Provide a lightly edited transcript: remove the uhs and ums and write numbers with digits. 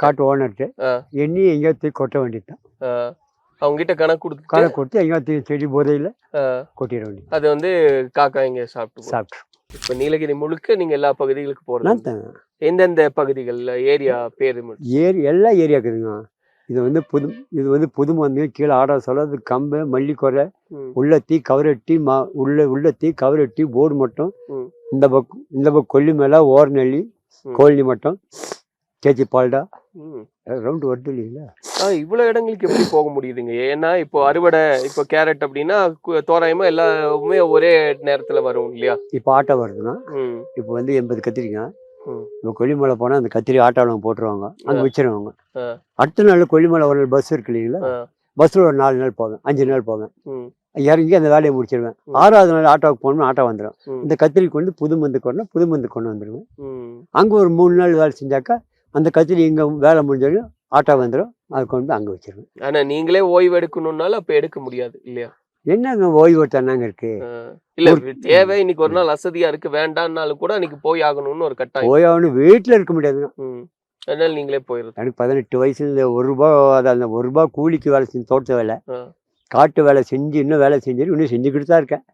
காட்டு ஓனர்கிட்ட ஆ. எண்ணி எங்கேயாவது தூக்கி கொட்ட வேண்டியதுதான். அவங்க கிட்ட கணக்கு கொடுத்து கணக்கு கொடுத்து எங்கேயாவது செடி போதையில் கொட்டிட வேண்டியது. அது வந்து காக்கா இங்க சாப்பிட்டு சாப்பிட்டு இப்ப நீலகிரி முழுக்க நீங்க எல்லா பகுதிகளுக்கு போறது எந்தெந்த பகுதிகள்ல ஏரியா பேரு எல்லா ஏரியா இருக்குதுங்க. இது வந்து புதுமந்து கீழே ஆடா சொல்ல அது கம்பு மல்லிக்கொரை உள்ளத்தி கவரெட்டி உள்ளத்தி கவரெட்டி போர்டு மட்டும் இந்த பக்கம் கொல்லி மேல ஓர் நெல்லி கோழி மட்டும் கேச்சி பால்டா ரவுண்டு வருது இல்லைங்களா. இவ்வளவு இடங்களுக்கு எப்படி போக முடியுதுங்க? ஏன்னா இப்போ அறுவடை இப்போ கேரட் அப்படின்னா தோராயமா எல்லாமே ஒரே நேரத்துல வரும் இல்லையா? இப்போ ஆட்டோ வருதுன்னா இப்போ வந்து 80 கத்திரிக்காய் இப்போ கொல்லிமலை போனால் அந்த கத்திரி ஆட்டோவில் போட்டுருவாங்க, அங்கே வச்சிருவாங்க. அடுத்த நாள் கொல்லிமலை ஒரு பஸ் இருக்கு இல்லைங்களா, பஸ்ஸில் ஒரு 4 நாள் போவேன், 5 நாள் போவேன், இறங்கி அந்த வேலையை முடிச்சிடுவேன். 6ஆவது நாள் ஆட்டோவுக்கு போகணும்னு ஆட்டோ வந்துடும். இந்த கத்திரி கொண்டு புது மந்து கொண்டு வந்துடுவேன். அங்கே ஒரு 3 நாள் வேலை செஞ்சாக்கா அந்த கத்திரி இங்கே வேலை முடிஞ்சாலும் ஆட்டோ வந்துடும், அதை கொண்டு அங்கே வச்சிருவேன். ஆனால் நீங்களே ஓய்வு எடுக்கணும்னாலும் அப்போ எடுக்க முடியாது இல்லையா? என்னங்க ஓய்வு எடுத்தாங்க இருக்கு இல்ல தேவை, இன்னைக்கு ஒரு நாள் வசதியா இருக்கு வேண்டாம்னாலும் கூட அன்னைக்கு போய் ஆகணும்னு ஒரு கட்டாயம். போய் ஆகணும், வீட்டில் இருக்க முடியாதுங்க. அதனால நீங்களே போயிடுறது. எனக்கு 18 வயசுல அந்த 1 ரூபா கூலிக்கு வேலை செஞ்சு தோட்ட வேலை காட்டு வேலை செஞ்சு இன்னும் வேலை செஞ்சு இன்னும் செஞ்சுக்கிட்டு தான் இருக்கேன்.